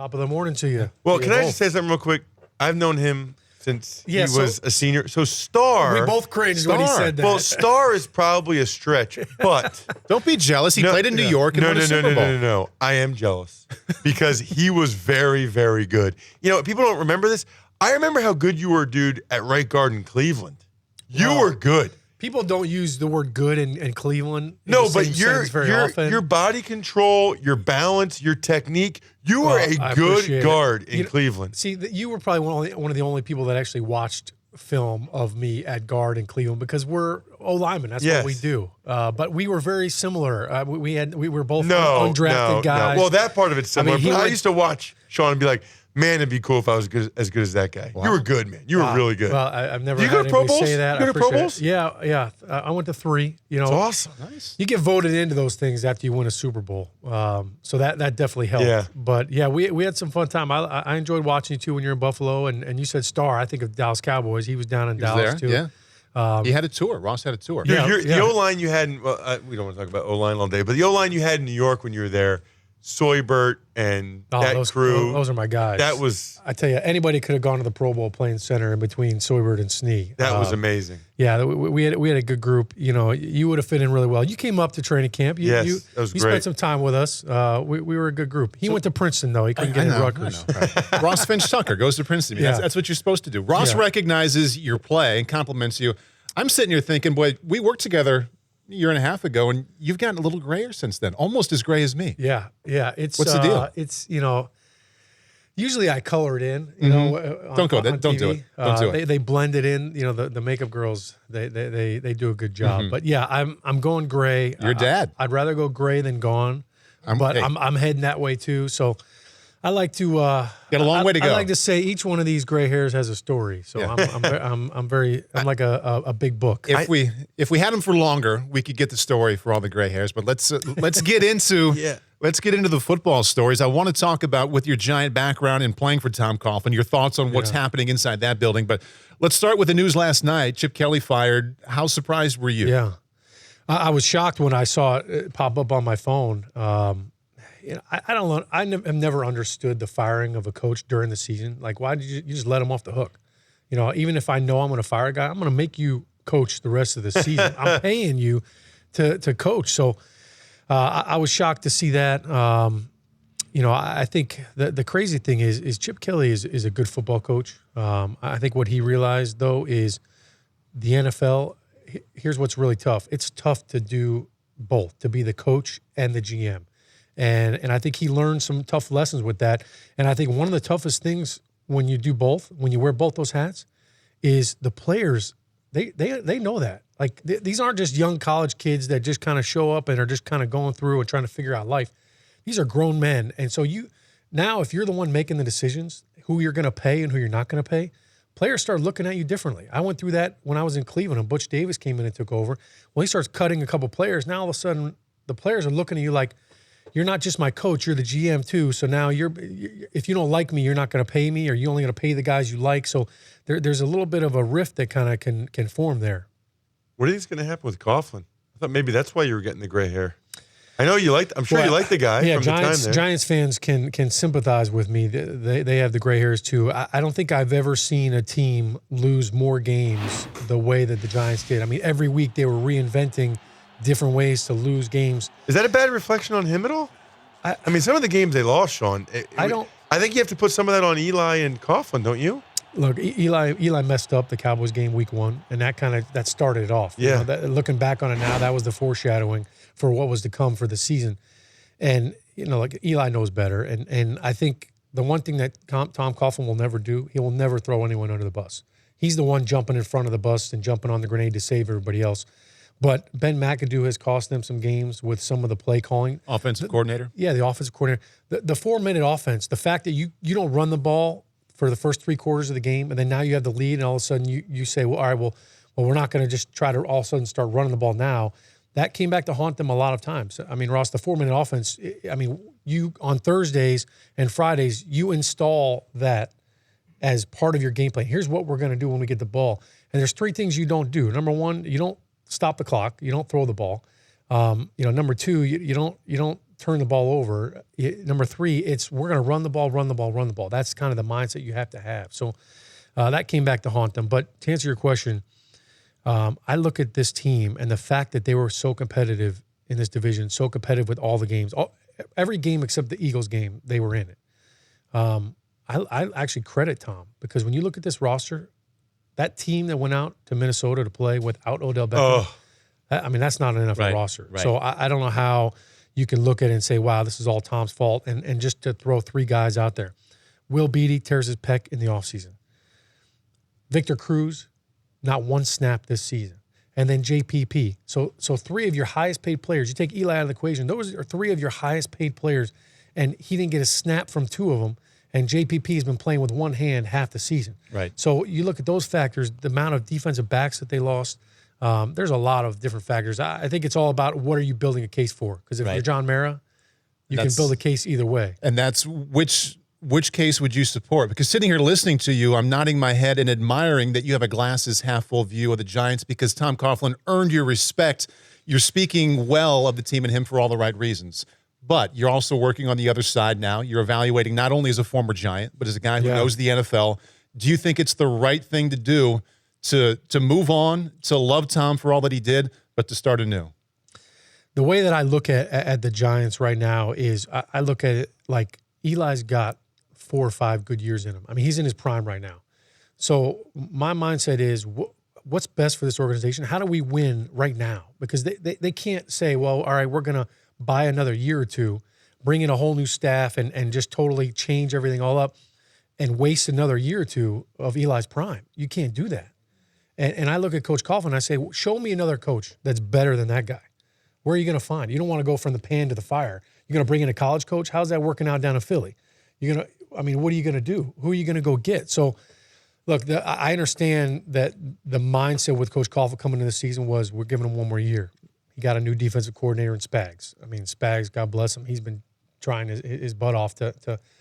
Top of the morning to you. Well, To can you I both. just say something real quick? I've known him since he Yeah, so- was a senior. So Star. We both cringed when he said that. Well, Star is probably a stretch, but Don't be jealous. He played in New York and won a Super Bowl. No. I am jealous because he was very, very good. You know, people don't remember this. I remember how good you were, dude, at right guard in Cleveland. You were good. People don't use the word good in Cleveland. in No, the but same sentence very often. your body control, your balance, your technique. You were I a good appreciate it. guard in You know, Cleveland. See, you were probably one of the only people that actually watched film of me at guard in Cleveland because we're O-linemen. That's what we Yes. do. But we were very similar. We were both No, undrafted guys. No. Well, that part of it's similar. he but I went- used to watch Shaun and be like, man, it'd be cool if I was as good as that guy. You were good, man. You were really good. Well, I've never Do you had go to Pro anybody Bowls? say that. You go I to Pro appreciate Bowls? it. Yeah. I went to 3. You know, It's awesome. Nice. you get voted into those things after you win a Super Bowl. So that definitely helped. Yeah. But yeah, we had some fun time. I enjoyed watching you too when you're in Buffalo, and you said Star. I think of Dallas Cowboys. He was down in He was Dallas there, too. yeah. He had a tour. Ross had a tour. Dude, Yeah, the O-line you had, we don't want to talk about O-line all day, but the O-line you had in New York when you were there, Soybert and that those crew. Those are my guys. That was I tell you, anybody could have gone to the Pro Bowl playing center in between Soybert and Snee. that was amazing. Yeah, we had a good group. You know, you would have fit in really well. You came up to training camp. Yes, you that was you great. spent some time with us. We were a good group. He went to Princeton though. He couldn't get into Rutgers. Ross Finch Tucker goes to Princeton. Yeah. That's what you're supposed to do. Ross recognizes your play and compliments you. I'm sitting here thinking, boy, we worked together a year and a half ago, and you've gotten a little grayer since then, almost as gray as me. Yeah. It's What's the deal? It's usually I color it in. You know, on, Don't go on there. Don't do TV. it. Don't do it. They blend it in. You know, the makeup girls they do a good job. But yeah, I'm going gray. Your dad. I'd rather go gray than gone. But hey. I'm heading that way too. So I like to Got a long way to go. I like to say each one of these gray hairs has a story. So I'm like a big book. If we had him for longer, we could get the story for all the gray hairs. But let's get into let's get into the football stories. I want to talk about, with your giant background in playing for Tom Coughlin, your thoughts on what's happening inside that building. But let's start with the news last night. Chip Kelly fired. How surprised were you? Yeah, I was shocked when I saw it pop up on my phone. I don't know. I've never understood the firing of a coach during the season. Like, why did you just let him off the hook? You know, even if I know I'm going to fire a guy, I'm going to make you coach the rest of the season. I'm paying you to coach. So I was shocked to see that. You know, I think the crazy thing is Chip Kelly is a good football coach. I think what he realized, though, is the NFL, here's what's really tough. It's tough to do both, to be the coach and the GM. And I think he learned some tough lessons with that. And I think one of the toughest things when you do both, when you wear both those hats, is the players, they know that. Like, these aren't just young college kids that just kind of show up and are just kind of going through and trying to figure out life. These are grown men. And so now if you're the one making the decisions, who you're going to pay and who you're not going to pay, players start looking at you differently. I went through that when I was in Cleveland and Butch Davis came in and took over. Well, he starts cutting a couple players. Now all of a sudden the players are looking at you like, you're not just my coach, you're the GM too. So now if you don't like me, you're not going to pay me, or you're only going to pay the guys you like. So there's a little bit of a rift that kind of can form there. What do you think's going to happen with Coughlin? I thought maybe that's why you were getting the gray hair. I know you liked. I'm sure you like the guy. Yeah, from the time there. Giants fans can sympathize with me. They have the gray hairs too. I don't think I've ever seen a team lose more games the way that the Giants did. I mean, every week they were reinventing different ways to lose games. Is that a bad reflection on him at all? I mean, some of the games they lost, Shaun. I think you have to put some of that on Eli and Coughlin, don't you? Look, Eli messed up the Cowboys game week 1, and that started it off. Yeah. You know, looking back on it now, that was the foreshadowing for what was to come for the season. And, you know, like, Eli knows better. And I think the one thing that Tom Coughlin will never do, he will never throw anyone under the bus. He's the one jumping in front of the bus and jumping on the grenade to save everybody else. But Ben McAdoo has cost them some games with some of the play calling. Offensive coordinator? Yeah, the offensive coordinator. The 4-minute offense, the fact that you don't run the ball for the first 3 quarters of the game, and then now you have the lead, and all of a sudden you say, well, all right, well, we're not going to just try to all of a sudden start running the ball now. That came back to haunt them a lot of times. I mean, Ross, the 4-minute offense, I mean, you on Thursdays and Fridays, you install that as part of your game plan. Here's what we're going to do when we get the ball. And there's 3 things you don't do. Number 1, you don't stop the clock. You don't throw the ball. Number 2, you don't turn the ball over. Number three, we're going to run the ball, run the ball, run the ball. That's kind of the mindset you have to have. So that came back to haunt them. But to answer your question, I look at this team and the fact that they were so competitive in this division, so competitive with all the games, every game except the Eagles game, they were in it. I actually credit Tom, because when you look at this roster, that team that went out to Minnesota to play without Odell Beckham, I mean, that's not an NFL roster. Right. So I don't know how you can look at it and say, wow, this is all Tom's fault. And just to throw three guys out there. Will Beatty tears his pec in the offseason. Victor Cruz, not one snap this season. And then JPP. So three of your highest paid players. You take Eli out of the equation. Those are three of your highest paid players. And he didn't get a snap from two of them. And JPP has been playing with one hand half the season. Right. So you look at those factors, the amount of defensive backs that they lost. There's a lot of different factors. I think it's all about what are you building a case for? Because if you're John Mara, you can build a case either way. And that's which case would you support? Because sitting here listening to you, I'm nodding my head and admiring that you have a glasses half full view of the Giants, because Tom Coughlin earned your respect. You're speaking well of the team and him for all the right reasons. But you're also working on the other side now. You're evaluating not only as a former Giant, but as a guy who knows the NFL. Do you think it's the right thing to do to move on, to love Tom for all that he did, but to start anew? The way that I look at the Giants right now is I look at it like Eli's got 4 or 5 good years in him. I mean, he's in his prime right now. So my mindset is what's best for this organization? How do we win right now? Because they can't say, well, all right, we're going to buy another year or two, bring in a whole new staff and just totally change everything all up and waste another year or two of Eli's prime. You can't do that. And I look at Coach Coughlin and I say, show me another coach that's better than that guy. Where are you going to find? You don't want to go from the pan to the fire. You're going to bring in a college coach? How's that working out down in Philly? What are you going to do? Who are you going to go get? So, look, I understand that the mindset with Coach Coughlin coming into the season was we're giving him one more year. He got a new defensive coordinator in Spags. I mean, Spags, God bless him, he's been trying his butt off to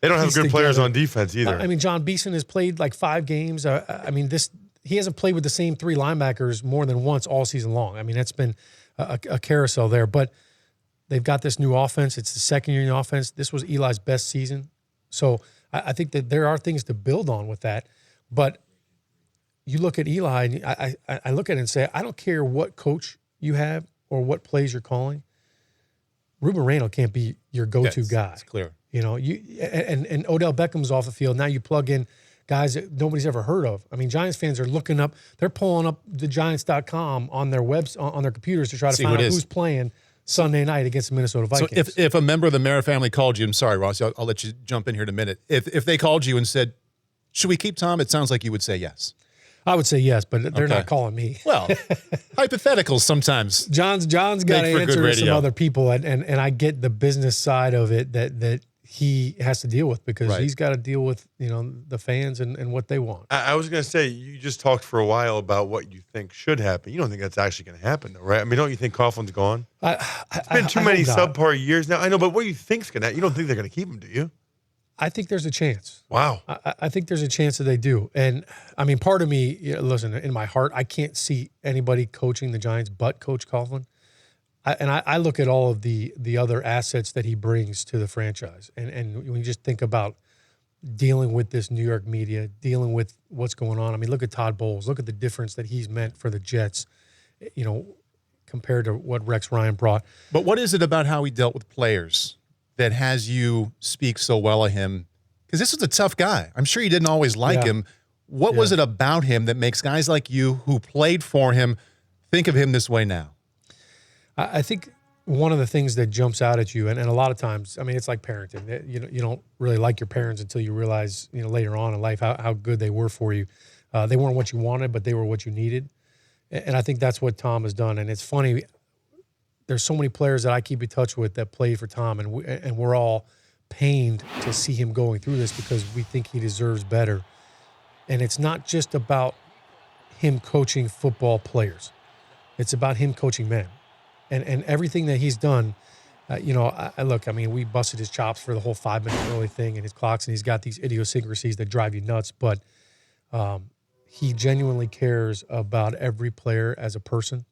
They don't have good players on defense either. I mean, John Beeson has played like 5 games. He hasn't played with the same 3 linebackers more than once all season long. I mean, that's been a carousel there. But they've got this new offense. It's the second year in the offense. This was Eli's best season. So I think that there are things to build on with that. But you look at Eli, and I look at it and say, I don't care what coach you have or what plays you're calling. Ruben Randall can't be your go-to guy. It's clear. You know, and Odell Beckham's off the field. Now you plug in guys that nobody's ever heard of. I mean, Giants fans are looking up, they're pulling up the Giants.com on their on their computers to try to find out who's playing Sunday night against the Minnesota Vikings. So if a member of the Mara family called you, I'm sorry, Ross, I'll let you jump in here in a minute. If they called you and said, should we keep Tom? It sounds like you would say yes. I would say yes, but they're not calling me. Well, hypotheticals sometimes. John's got to answer to some other people, and I get the business side of it that he has to deal with because he's got to deal with the fans and what they want. I was going to say, you just talked for a while about what you think should happen. You don't think that's actually going to happen, though, right? I mean, don't you think Coughlin's gone? It's been too many subpar years now. I know, but what do you think's going to happen? You don't think they're going to keep him, do you? I think there's a chance. Wow. I think there's a chance that they do. And, I mean, part of me, listen, in my heart, I can't see anybody coaching the Giants but Coach Coughlin. I look at all of the other assets that he brings to the franchise. And when you just think about dealing with this New York media, dealing with what's going on. I mean, look at Todd Bowles. Look at the difference that he's meant for the Jets, compared to what Rex Ryan brought. But what is it about how he dealt with players that has you speak so well of him? Because this was a tough guy. I'm sure you didn't always like him. What was it about him that makes guys like you who played for him think of him this way now? I think one of the things that jumps out at you, and a lot of times, I mean, it's like parenting. You don't really like your parents until you realize, later on in life how good they were for you. They weren't what you wanted, but they were what you needed. And I think that's what Tom has done. And it's funny, there's so many players that I keep in touch with that played for Tom, and we're all pained to see him going through this because we think he deserves better. And it's not just about him coaching football players. It's about him coaching men. And everything that he's done, we busted his chops for the whole 5-minute early thing and his clocks, and he's got these idiosyncrasies that drive you nuts. But he genuinely cares about every player as a person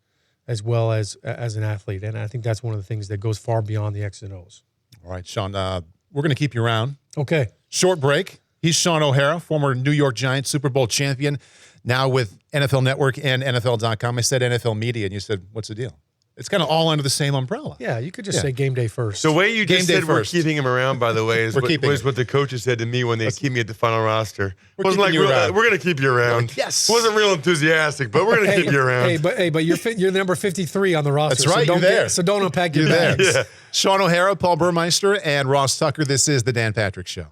as well as an athlete. And I think that's one of the things that goes far beyond the X's and O's. All right, Shaun, we're going to keep you around. Okay. Short break. He's Shaun O'Hara, former New York Giants Super Bowl champion, now with NFL Network and NFL.com. I said NFL Media, and you said, what's the deal? It's kind of all under the same umbrella. Yeah, you could just say game day first. The way you just said we're first. keeping him around, by the way, is what the coaches said to me when they keep me at the final roster. It wasn't like, we're going to keep you around. Yes. Wasn't real enthusiastic, but we're going to keep you around. But you're number 53 on the roster. That's right, So you're there. So don't unpack your bags. Shaun O'Hara, Paul Burmeister, and Ross Tucker. This is The Dan Patrick Show.